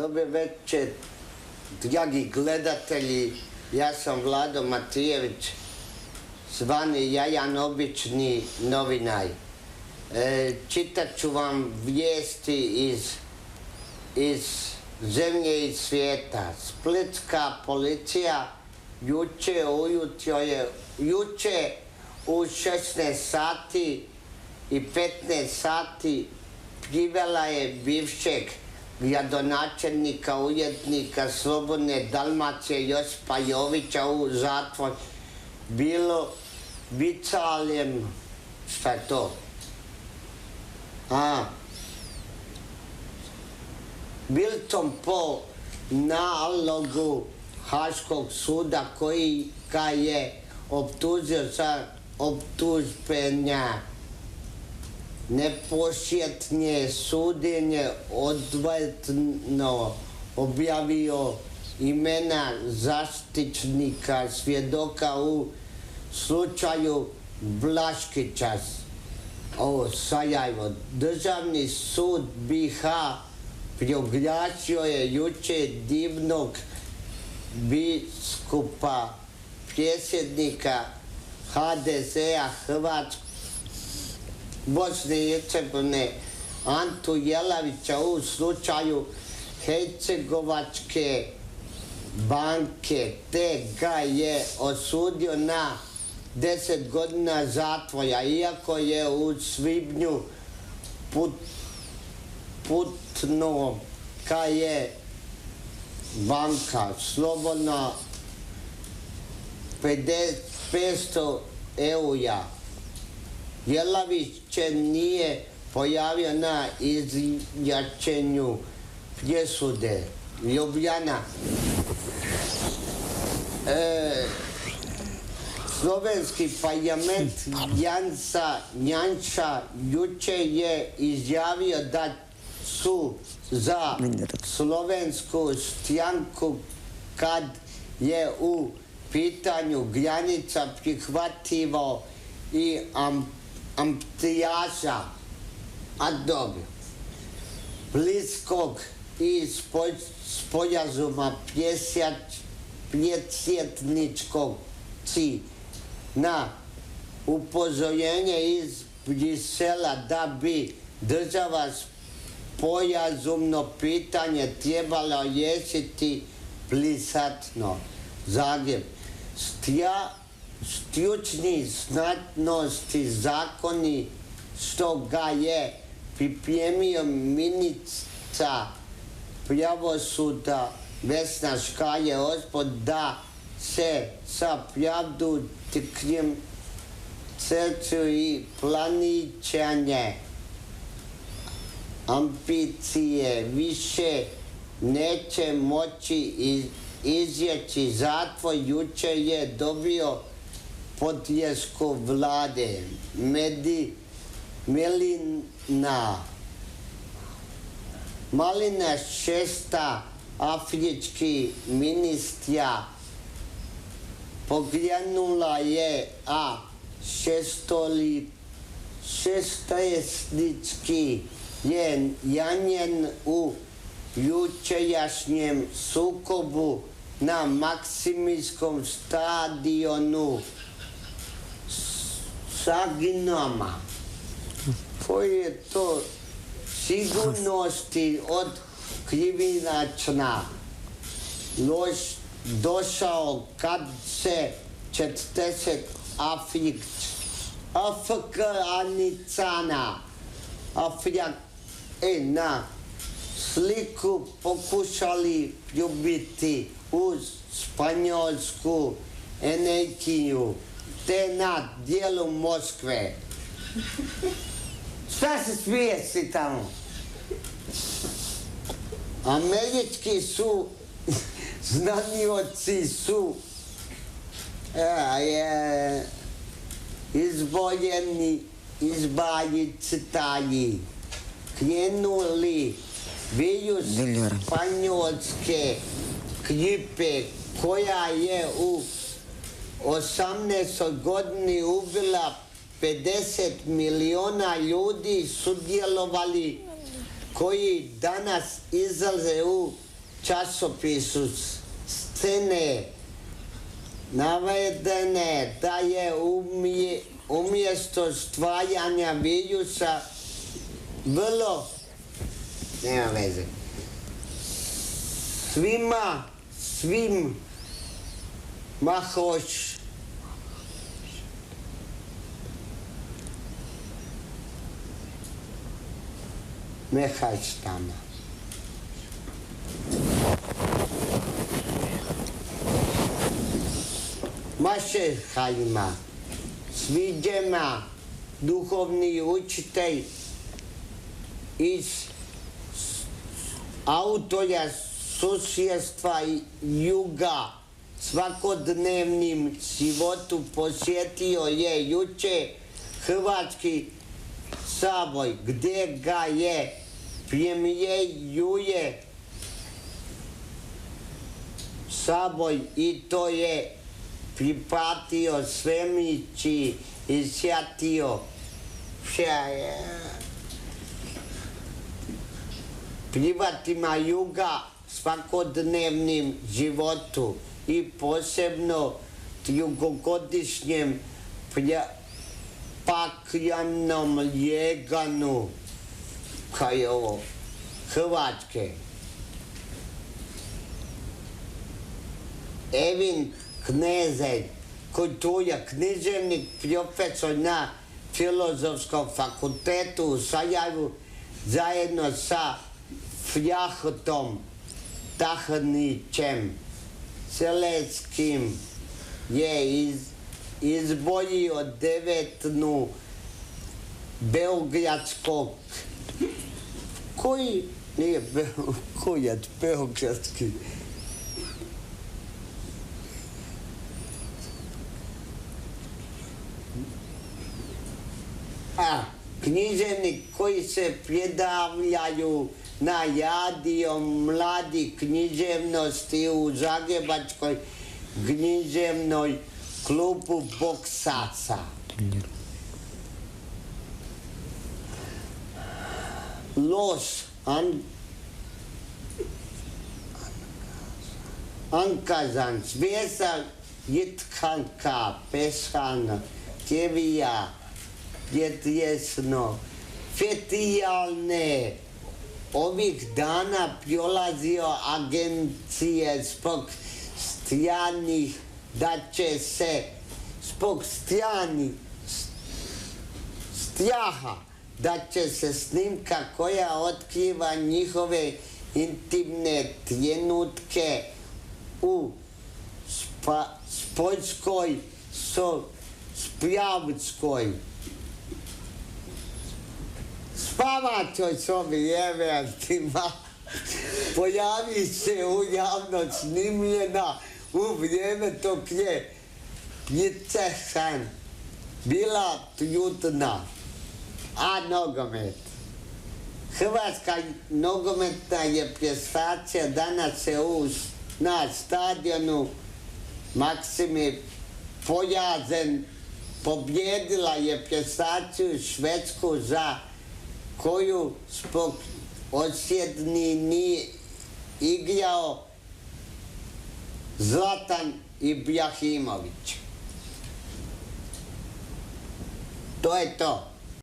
Dobar večer, dragi gledatelji, ja sam Vlado Matijević, zvani Jajan, obični novinar. Čitat ću vam vijesti iz zemlje i svijeta. Splitska policija juče u 16 sati i 15 sati privela je bivšeg gradonačelnika, ujetnika Slobodne Dalmacije Josipa Jovića u zatvor. Bilo vicaljem, šta je to? Biltom po nalogu Haškog suda koji ga je optužio za optužbenja nepošjetnje suđenje odvjetno objavio imena zaštićnika svjedoka u slučaju Blaškića. Sarajevo. Državni sud BiH proglasio je juče divnog biskupa, predsjednika HDZ-a Bosne i Hercegovine Antu Jelavića u slučaju Hercegovačke banke, te ga je osudio na 10 godina zatvora, iako je u svibnju putno ka je banka slobodna 500 eura. Jelavić se nije pojavio na izjačenju presude. Ljubljana. Slovenski parlament Janša juče je izjavio da su za slovensku stranku kad je u pitanju granica prihvatljivo i amplijaža bliskog i sporazuma predsjedničkog na upozorenje iz Brisela da bi država sporazumno pitanje trebala riješiti blisatno. Zagreb. Stručni znatnosti zakoni što ga je pripremio ministra pravosuda Vesna Škare-Ožbolt da se sa pravdu tikrim crcu i planičanje ambicije više neće moći izjeći zatvor. Jučer je dobio podršku vlade. Malina šesta afrički ministra pokrenula je šestoljetnički je ranjen u jučerašnjem sukobu na Maksimijskom stadionu Saginama. Koji je to sigurnosti od kriminačna lož došao kad se 40 Afrikanicana na sliku pokušali ljubiti uz španjolsku energiju te na dijelu Moskve. Šta se smije si tamo? Američki su znanioci su izbavitelji krenuli virus španjolske gripe koja je u 18. godini ubila 50 miliona ljudi, sudjelovali koji danas izlaze u časopisu scene navedene da je umjesto stvajanja virusa vrlo, nema veze, svim mehajstama. Mašehajima, sviđema, duhovni učitelj iz autorja susjedstva juga svakodnevnim životu posjetio je juče Hrvatski sabor, gdje ga je premijeruje sabor i to je pripatio svemići i sjatio privatima juga svakodnevnim životu i posebno drugogodišnjem pakjanom ljeganu kaj je ovo Hrvatske. Evin Knezelj, kultura, književnik, profesor na Filozofskom fakultetu u Sarajevu, zajedno sa Fjahtom Tahnićem Seletskim je izborio 9. beogradskog, koji nije beogradski, književnik koji se predavljaju na radio mladi književnosti u Zagrebačkoj književnoj klubu Boksaca. Los Ankazan, Zvijezda Jitkanka, Pesana, Tjevija, Jedjesno, fetijalne. Ovih dana prolazio agencije zbog stranih, da će se zbog straha, da će se snimka koja otkriva njihove intimne trenutke u Poljskoj, Spravskoj, spavačoj sobi jevertima pojavi se u javno snimljena u vrijeme dok je Pjecehan bila trudna. A nogomet. Hrvatska nogometna reprezentacija danas se na stadionu Maksimi Pojazen pobjedila reprezentaciju Švedsku za koju zbog osjedni nije igrao Zlatan Ibrahimović. To je to.